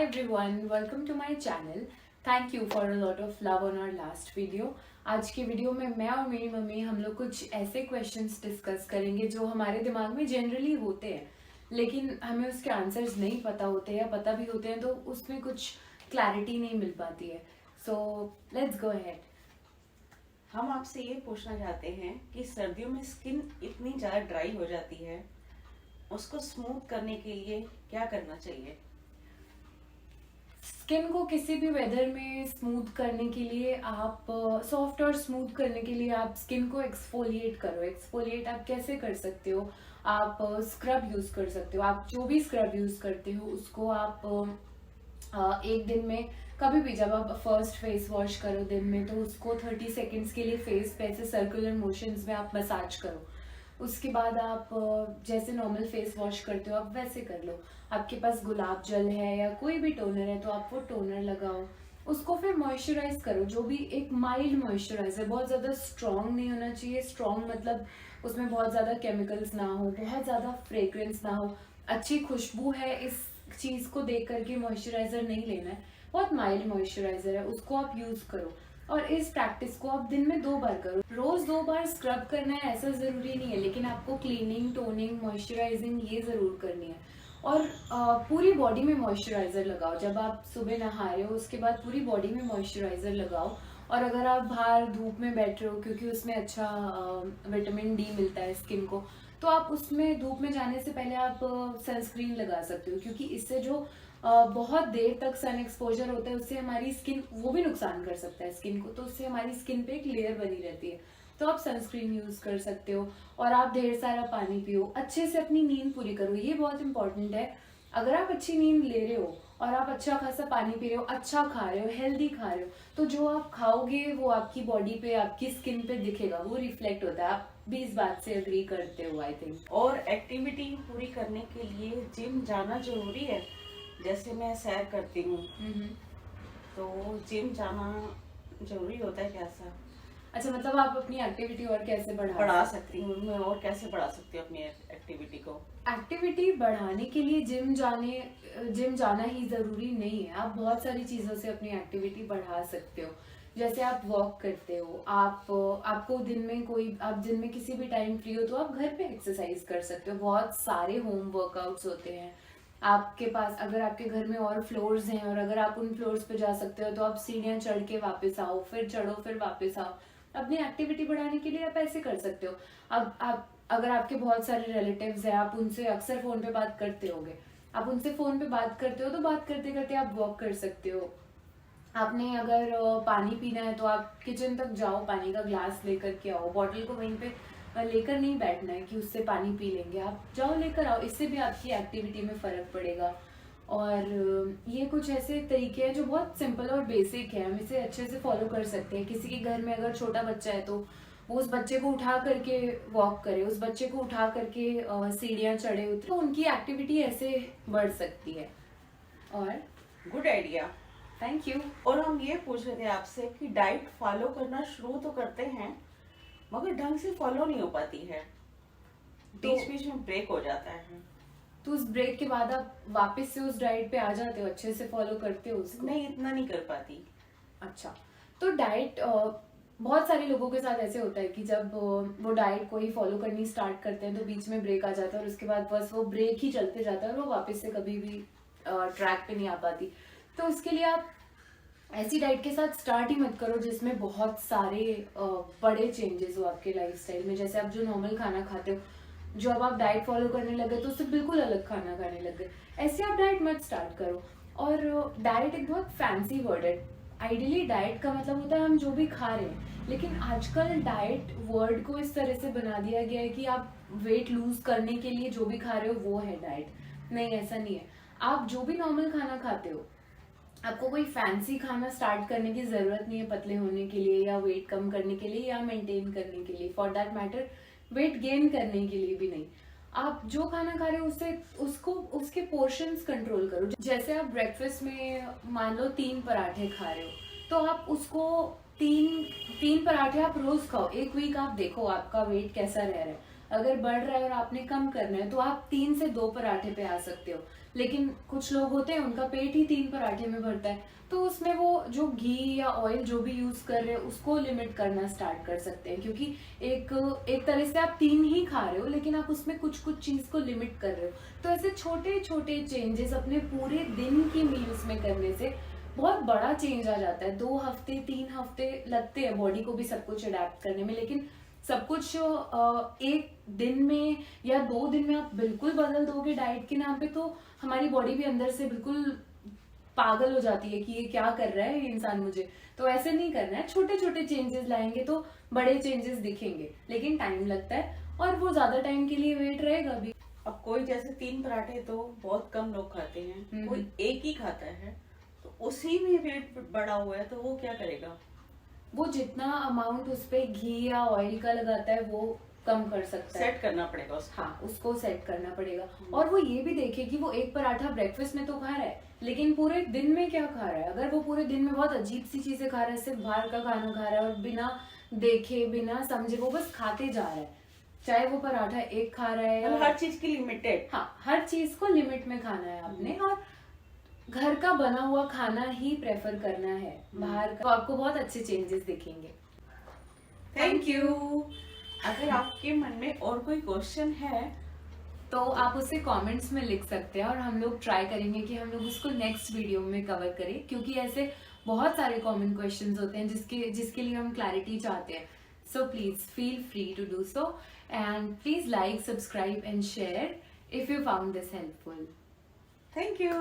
everyone, welcome to my channel. Thank you for a lot of love on our last video. आज की video में मैं और मेरी मम्मी हम लोग कुछ ऐसे क्वेश्चंस डिस्कस करेंगे जो हमारे दिमाग में जनरली होते हैं, लेकिन हमें उसके आंसर्स नहीं पता होते या पता भी होते हैं तो उसमें कुछ क्लैरिटी नहीं मिल पाती है. So let's go ahead. हम आपसे ये पूछना चाहते हैं कि सर्दियों में स्किन इतनी ज़्यादा ड्राई हो जाती है, उसको स्मूथ करने के लिए क्या करना चाहिए? स्किन को किसी भी वेदर में स्मूथ करने के लिए आप सॉफ्ट और स्मूथ करने के लिए आप स्किन को एक्सफोलिएट करो. एक्सफोलिएट आप कैसे कर सकते हो? आप स्क्रब यूज कर सकते हो. आप जो भी स्क्रब यूज करते हो उसको आप एक दिन में कभी भी जब आप फर्स्ट फेस वॉश करो दिन में तो उसको 30 सेकेंड्स के लिए फेस पे ऐसे सर्कुलर मोशंस में आप मसाज करो. उसके बाद आप जैसे नॉर्मल फेस वॉश करते हो आप वैसे कर लो. आपके पास गुलाब जल है या कोई भी टोनर है तो आप वो टोनर लगाओ. उसको फिर मॉइस्चराइज करो, जो भी एक माइल्ड मॉइस्चराइजर, बहुत ज़्यादा स्ट्रॉन्ग नहीं होना चाहिए. स्ट्रॉन्ग मतलब उसमें बहुत ज़्यादा केमिकल्स ना हो, बहुत ज़्यादा फ्रेग्रेंस ना हो, अच्छी खुशबू है इस चीज़ को देख करके मॉइस्चराइजर नहीं लेना है. बहुत माइल्ड मॉइस्चराइजर है उसको आप यूज़ करो. और इस प्रैक्टिस को आप दिन में 2 बार करो. रोज 2 बार स्क्रब करना है ऐसा जरूरी नहीं है, लेकिन आपको क्लीनिंग, टोनिंग, मॉइस्चराइजिंग ये जरूर करनी है. और पूरी बॉडी में मॉइस्चराइजर लगाओ. जब आप सुबह नहा रहे हो उसके बाद पूरी बॉडी में मॉइस्चराइजर लगाओ. और अगर आप बाहर धूप में बैठ रहे हो क्योंकि उसमें अच्छा विटामिन डी मिलता है स्किन को, तो आप उसमें धूप में जाने से पहले आप सनस्क्रीन लगा सकते हो, क्योंकि इससे जो बहुत देर तक सन एक्सपोजर होता है उससे हमारी स्किन, वो भी नुकसान कर सकता है स्किन को, तो उससे हमारी स्किन पे एक लेयर बनी रहती है. तो आप सनस्क्रीन यूज कर सकते हो. और आप ढेर सारा पानी पियो, अच्छे से अपनी नींद पूरी करो. ये बहुत इंपॉर्टेंट है. अगर आप अच्छी नींद ले रहे हो और आप अच्छा खासा पानी पी रहे हो, अच्छा खा रहे हो, हेल्दी खा रहे हो, तो जो आप खाओगे वो आपकी बॉडी पे, आपकी स्किन पे दिखेगा, वो रिफ्लेक्ट होता है. आप भी इस बात से अग्री करते हो आई थिंक. और एक्टिविटी पूरी करने के लिए जिम जाना जरूरी है? जैसे मैं सैर करती हूँ तो जिम जाना जरूरी होता है क्या सर? अच्छा, मतलब आप अपनी एक्टिविटी और कैसे बढ़ा सकती हूँ मैं, और कैसे बढ़ा सकती हूँ अपनी एक्टिविटी को? एक्टिविटी बढ़ाने के लिए जिम जाना ही जरूरी नहीं है. आप बहुत सारी चीजों से अपनी एक्टिविटी बढ़ा सकते हो. जैसे आप वॉक करते हो, आपको दिन में आप दिन में किसी भी टाइम फ्री हो तो आप घर पे एक्सरसाइज कर सकते हो. बहुत सारे होम वर्कआउट्स होते हैं आपके पास. अगर आपके घर में और फ्लोर्स हैं और अगर आप उन फ्लोर्स पे जा सकते हो तो आप सीढ़ियाँ चढ़ के वापस आओ, फिर चढ़ो, फिर वापस आओ. अपनी एक्टिविटी बढ़ाने के लिए आप ऐसे कर सकते हो. अब आप अगर आपके बहुत सारे रिलेटिव्स हैं, आप उनसे अक्सर फोन पे बात करते होगे, आप उनसे फोन पे बात करते हो तो बात करते करते आप वॉक कर सकते हो. आपने अगर पानी पीना है तो आप किचन तक जाओ, पानी का ग्लास लेकर के आओ. बॉटल को वहीं पे लेकर नहीं बैठना है कि उससे पानी पी लेंगे, आप जाओ लेकर आओ. इससे भी आपकी एक्टिविटी में फर्क पड़ेगा. और ये कुछ ऐसे तरीके हैं जो बहुत सिंपल और बेसिक है, हम इसे अच्छे से फॉलो कर सकते हैं. किसी के घर में अगर छोटा बच्चा है तो वो उस बच्चे को उठा करके वॉक करे, उस बच्चे को उठा करके सीढ़ियाँ चढ़े उतरे, तो उनकी एक्टिविटी ऐसे बढ़ सकती है. और गुड आइडिया, थैंक यू. और हम ये पूछ रहे थे आपसे कि डाइट फॉलो करना शुरू तो करते हैं मगर ढंग से फॉलो नहीं हो पाती है, बीच बीच में ब्रेक हो जाता है. तो उस ब्रेक के बाद आप वापस से उस डाइट पे आ जाते हो, अच्छे से फॉलो करते हो उसको? नहीं, इतना नहीं कर पाती. अच्छा, तो डाइट बहुत सारे लोगों के साथ ऐसे होता है कि जब वो डाइट को ही फॉलो करनी स्टार्ट करते हैं तो बीच में ब्रेक आ जाता है और उसके बाद बस वो ब्रेक ही चलते जाता है और वो वापस से कभी भी ट्रैक पे नहीं आ पाती. तो उसके लिए आप ऐसी डाइट के साथ स्टार्ट ही मत करो जिसमें बहुत सारे बड़े चेंजेस हो आपके लाइफस्टाइल में. जैसे आप जो नॉर्मल खाना खाते हो, जो अब आप डाइट फॉलो करने लगे तो उससे बिल्कुल अलग खाना खाने लग गए, ऐसे आप डाइट मत स्टार्ट करो. और डाइट एक बहुत फैंसी वर्ड है. आइडियली डाइट का मतलब होता है हम जो भी खा रहे हैं, लेकिन आजकल डाइट वर्ड को इस तरह से बना दिया गया है कि आप वेट लूज करने के लिए जो भी खा रहे हो वो है डाइट. नहीं, ऐसा नहीं है. आप जो भी नॉर्मल खाना खाते हो, आपको कोई फैंसी खाना स्टार्ट करने की जरूरत नहीं है पतले होने के लिए या वेट कम करने के लिए या मेंटेन करने के लिए, for that matter weight gain करने के लिए भी नहीं. आप जो खाना खा रहे हो उसके पोर्शंस कंट्रोल करो. जैसे आप ब्रेकफास्ट में मान लो 3 पराठे खा रहे हो तो आप उसको तीन पराठे आप रोज खाओ. 1 वीक आप देखो आपका वेट कैसा रह रहा है. अगर बढ़ रहा है और आपने कम करना है तो आप 3 से 2 पराठे पे आ सकते हो. लेकिन कुछ लोग होते हैं उनका पेट ही 3 पराठे में भरता है, तो उसमें वो जो घी या ऑयल जो भी यूज कर रहे हैं उसको लिमिट करना स्टार्ट कर सकते हैं, क्योंकि एक एक तरह से आप 3 ही खा रहे हो लेकिन आप उसमें कुछ कुछ चीज को लिमिट कर रहे हो। तो ऐसे छोटे छोटे चेंजेस अपने पूरे दिन की मील्स में करने से बहुत बड़ा चेंज आ जाता है। 2 हफ्ते 3 हफ्ते लगते हैं बॉडी को भी सब कुछ अडेप्ट करने में, लेकिन सब कुछ एक दिन में या 2 दिन में आप बिल्कुल बदल दोगे डाइट के नाम पे, तो हमारी बॉडी भी अंदर से बिल्कुल पागल हो जाती है कि ये क्या कर रहा है ये इंसान मुझे। तो ऐसे नहीं करना है, छोटे छोटे चेंजेस लाएंगे तो बड़े चेंजेस दिखेंगे, लेकिन टाइम लगता है और वो ज्यादा टाइम के लिए वेट रहेगा भी। अब कोई जैसे 3 पराठे तो बहुत कम लोग खाते हैं, कोई एक ही खाता है, तो उसी में वेट बढ़ा हुआ है, तो वो क्या करेगा? वो जितना अमाउंट उस पे घी या ऑयल का लगाता है वो कम कर सकता है। सेट करना पड़ेगा उसको। हाँ, उसको सेट करना पड़ेगा। और वो ये भी देखे कि वो एक पराठा ब्रेकफास्ट में तो खा रहा है, लेकिन पूरे दिन में क्या खा रहा है। अगर वो पूरे दिन में बहुत अजीब सी चीजें खा रहा है, सिर्फ बाहर का खाना खा रहा है और बिना देखे बिना समझे वो बस खाते जा रहा है, चाहे वो पराठा एक खा रहा है या हर चीज की लिमिटेड। हाँ, हर चीज को लिमिट में खाना है आपने, और घर का बना हुआ खाना ही प्रेफर करना है बाहर का, तो आपको बहुत अच्छे चेंजेस दिखेंगे। Thank you. अगर आपके मन में और कोई क्वेश्चन है तो आप उसे कमेंट्स में लिख सकते हैं और हम लोग ट्राई करेंगे कि हम लोग उसको नेक्स्ट वीडियो में कवर करें, क्योंकि ऐसे बहुत सारे कॉमन क्वेश्चंस होते हैं जिसके लिए हम क्लैरिटी चाहते हैं। So please feel free to do so, and please like, subscribe and share if you found this helpful. Thank you.